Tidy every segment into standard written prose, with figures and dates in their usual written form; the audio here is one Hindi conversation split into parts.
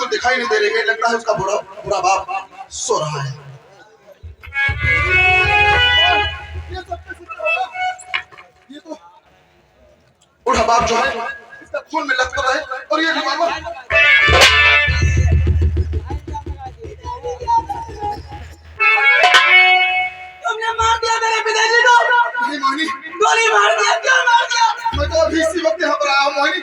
तो दिखाई नहीं दे रही है, लगता है उसका बुरा बुरा बाप सो रहा है। ये तो बूढ़ा बाप जो है इसका खून में लथपथ है और ये रिवॉल्वर तुमने मार दिया मेरे पिताजी को। नहीं मोहिनी, गोली मार दिया, क्यों मार दिया? मैं तो अभी इसी वक्त यहाँ पर आया हूँ मोहिनी।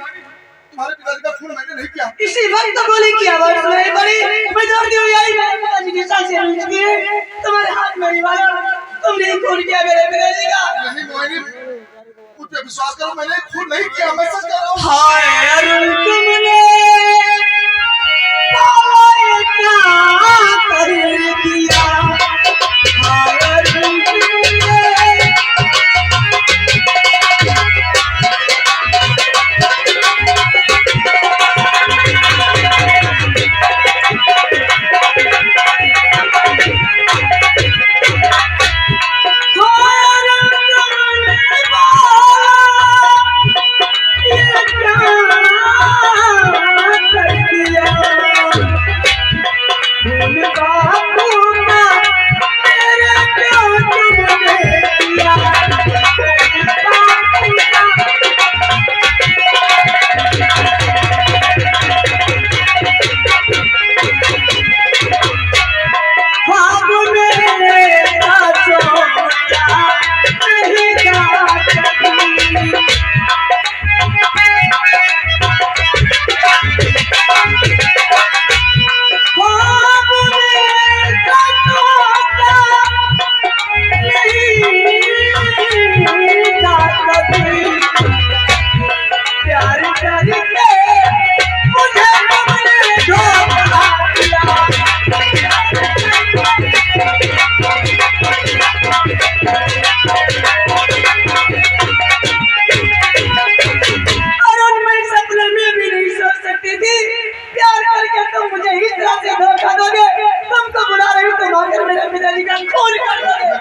तुम्हारे पिताजी का खून मैंने नहीं किया। इसी वक्त तो गोली किया बस नहीं पड़ी। मैं दौड़ती हुई आई, मेरे पिताजी की सांसें रुक चुकी है, तुम्हारे हाथ में रिवॉल्वर, तुमने खून किया मेरे पिताजी का। नहीं मोहिनी, मुझ पे विश्वास करो, मैंने खून नहीं किया, मैं सच कह रहा हूँ। हाय अरुण, तुमने क्या कर दिया? हाय अरुण, तुमने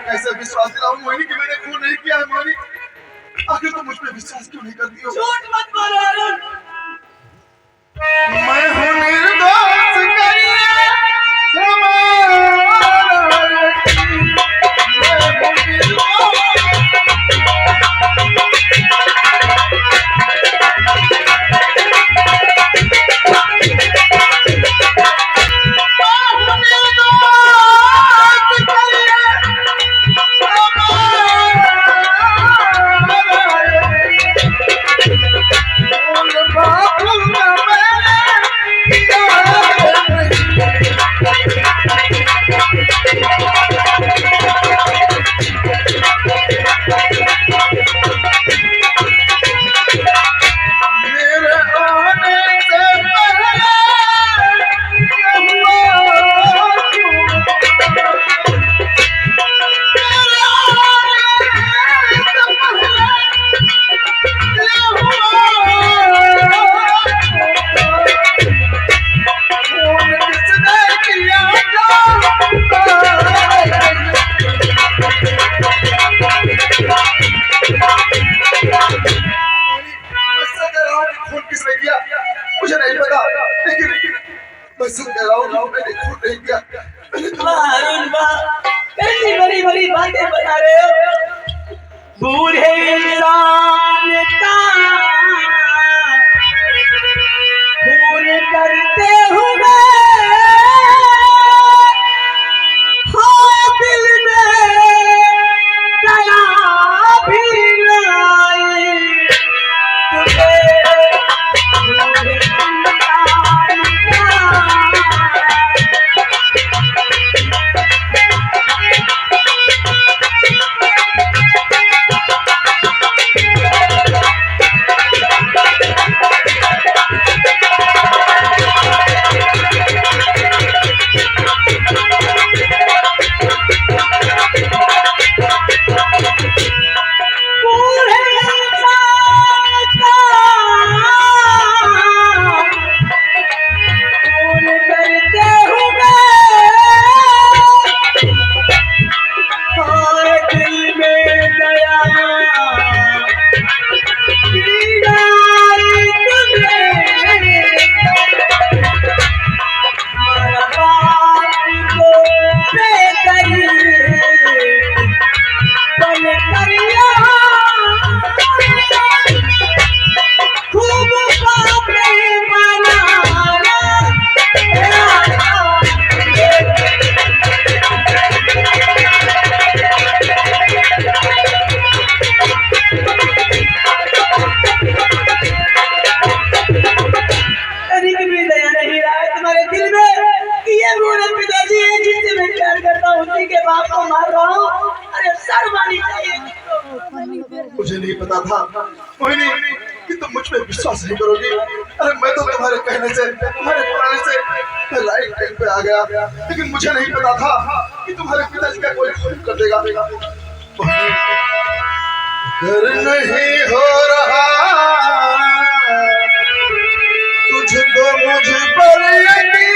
कैसे विश्वास दिलाऊं मोहिनी कि मैंने खून नहीं किया है। मोहिनी, आखिर तुम मुझ पे विश्वास क्यों नहीं करती हो? झूठ मत बोलो अरुण। मैं हूँ निर्दोष करिए मुझे नहीं पता, लेकिन मैं सच कह रहा हूँ, मैंने खून नहीं किया। अरुण कैसी बड़ी बड़ी बातें बता रहे हो? बूढ़े इंसान का खून करते हुए हाँ दिल में दया भी न आई। बूढ़े इंसान का मुझे नहीं पता था मोहिनी कि तुम मुझ पे विश्वास नहीं करोगी। अरे मैं तो तुम्हारे कहने से, तुम्हारे बुलाने से मैं राइट टाइम पे आ गया, लेकिन मुझे नहीं पता था कि तुम्हारे पिताजी का कोई खून कर देगा। अगर नहीं हो रहा तुझको मुझ पर यकीन,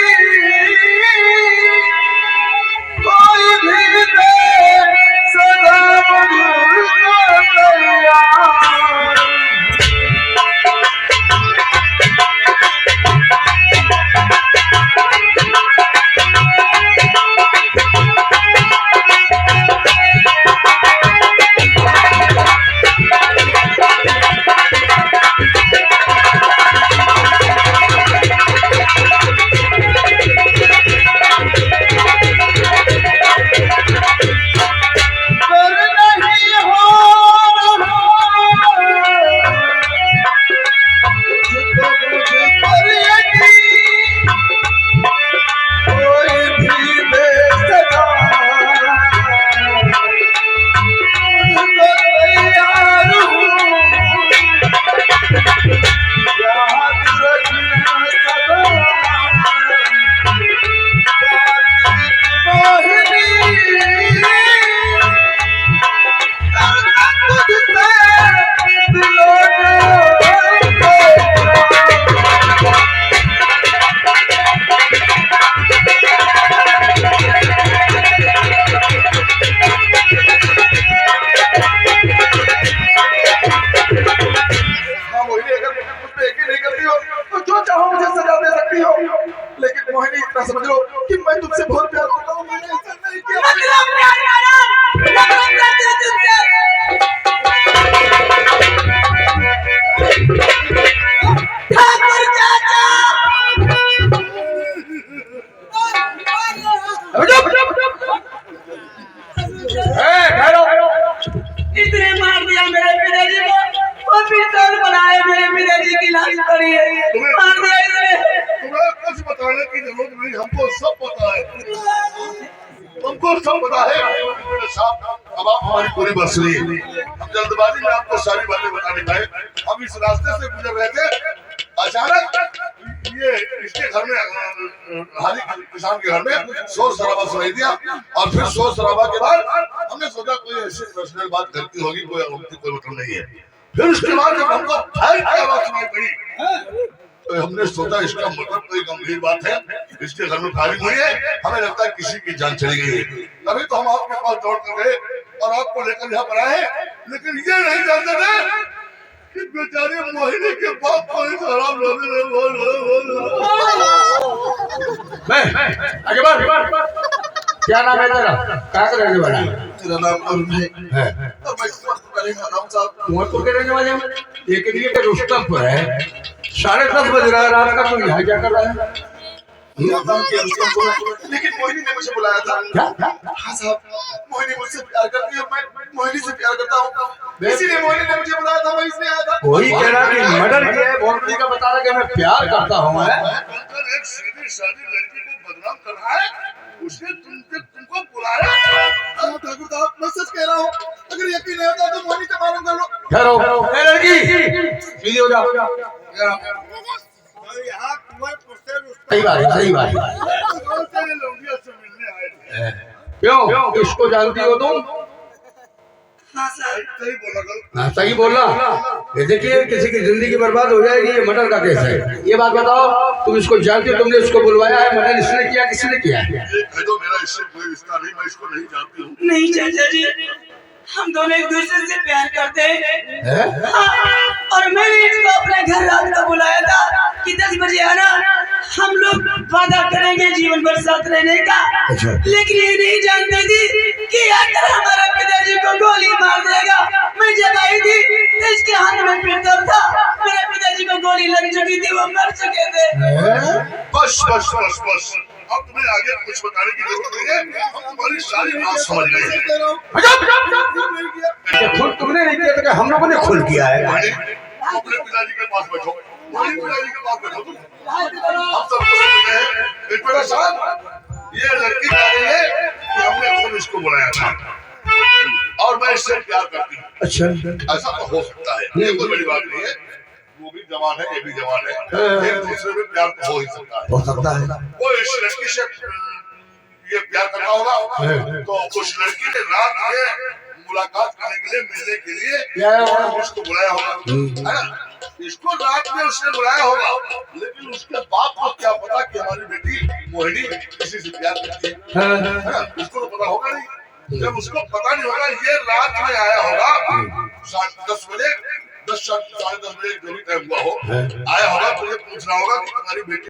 कोई भी दे सदा मुझको तैयार। समझ लो कि मैं तुमसे बहुत प्यार करता हूँ। मैंने ऐसा नहीं किया। मतलब प्यार वाला, मतलब करते तुमसे। ठाकुर चाचा। इतने मार दिया मेरे पिताजी को, वो पिस्तौल बनाए मेरे पिताजी की लाश पड़ी है, मार दिया इसने। तुम्हें कुछ बताने की जरूरत नहीं, हमको सब पता है, हमको सब पता है। अब आप हमारी पूरी बस ली, हम जल्दबाजी में आपको सारी बातें बताने पाए। हम इस रास्ते से गुजर रहे थे, अचानक ये इसके घर में, हाली किसान के घर में शोर शराबा सुनाई दिया, और फिर शोर शराबा के बाद हमने सोचा कोई ऐसी पर्सनल बात करती होगी, कोई मतलब नहीं है। फिर उसके बाद जब हमको फायर की आवाज सुनाई पड़ी तो हमने सोचा इसका मतलब कोई गंभीर बात है, इसके घर में फायरिंग हुई है, हमें लगता है किसी की जान चली गई है। तभी तो हम आपके पास दौड़ कर गए और आपको लेकर यहाँ पर आए, लेकिन ये नहीं जानते थे कि बेचारे मोहिनी के बाप को इस हराम लोगों ने आगे बढ़। क्या नाम है तेरा? कहाँ का रहने वाला है? मेरा नाम अरुण है और मैं कुंवरपुर साहब। कुंवरपुर के रहने वाले हैं। लेकिन ये रुस्तमपुर है, 10:30 बज रहा है रात का, तुम यहाँ क्या कर रहा है? लेकिन मोहिनी ने मुझे बुलाया था। क्या? हाँ साहब, मोहिनी मुझसे प्यार करती है, मैं मोहिनी से प्यार करता हूँ, इसीलिए मोहिनी ने मुझे बुलाया था, मैं इसलिए आया था। वही कह रहा कि मर्डर किया है, बोलती का बता रहा कि मैं प्यार करता हूँ। एक सीधी सादी लड़की को बदनाम कर रहा है, उसने तुमको बुलाया। ठाकुर साहब, मैं सच कह रहा हूँ, अगर यकीन नहीं होता तो मोहिनी से मालूम कर लो। ठहरो, लड़की सीधी हो जाओ। सही बात है, सही बात है। क्यों, इसको जानती हो तुम? हाँ सर। हाँ सही बोलना। ये देखिए किसी की जिंदगी बर्बाद हो जाएगी, ये मर्डर का केस है। ये बात बताओ, तुम इसको जानती हो? तुमने इसको बुलवाया है? मर्डर इसने किया, किसने किया है? तो मेरा इससे कोई रिश्ता नहीं, मैं इसको नहीं जानती हूँ। नहीं चाचा जी, हम दोनों एक दूसरे से प्यार करते हैं। हाँ, और मैंने इसको अपने घर रात को बुलाया था कि 10 बजे आना, हम लोग वादा करेंगे जीवन भर साथ रहने का। लेकिन ये नहीं जानती थी कि अगर हमारा पिताजी को गोली मार देगा। मैं जब आई थी तो इसके हाथ में पिस्तौल था, मेरे पिताजी को गोली लग चुकी थी, वो मर चुके थे। बस बस बस बस, अब तुम्हें आगे कुछ बताने की जरूरत नहीं है, हम तुम्हारी सारी बात समझ गए हैं। खुद तुमने नहीं किया तो हम लोगों ने खुद किया है। अपने पिताजी के पास बैठो, पिताजी के पास बैठो, तुम हम सब समझते हैं। बेटा साहब, ये लड़की कह रही है कि हमने खुद इसको बुलाया था, और मैं इससे प्यार करती हूँ। अच्छा ऐसा तो हो सकता है, ये कोई बड़ी बात नहीं है। वो भी जवान है, ये भी जवान है, एक दूसरे में प्यार तो हो ही सकता है। हो सकता है। वो इस लड़की से ये प्यार करना होगा तो उस लड़की ने रात में मुलाकात करने के लिए, मिलने के लिए उसको बुलाया होगा, है ना? इसको रात में उसने बुलाया होगा, लेकिन उसके बाप को क्या पता कि हमारी बेटी मोहिनी किसी से प्यार करती है ना? उसको तो पता होगा नहीं। जब उसको पता नहीं होगा, ये रात में आया होगा 10 बजे, 10 साढ़े 10 बजे जो भी टाइम हुआ हो, आया होगा, तुझे पूछना होगा कि तुम्हारी बेटी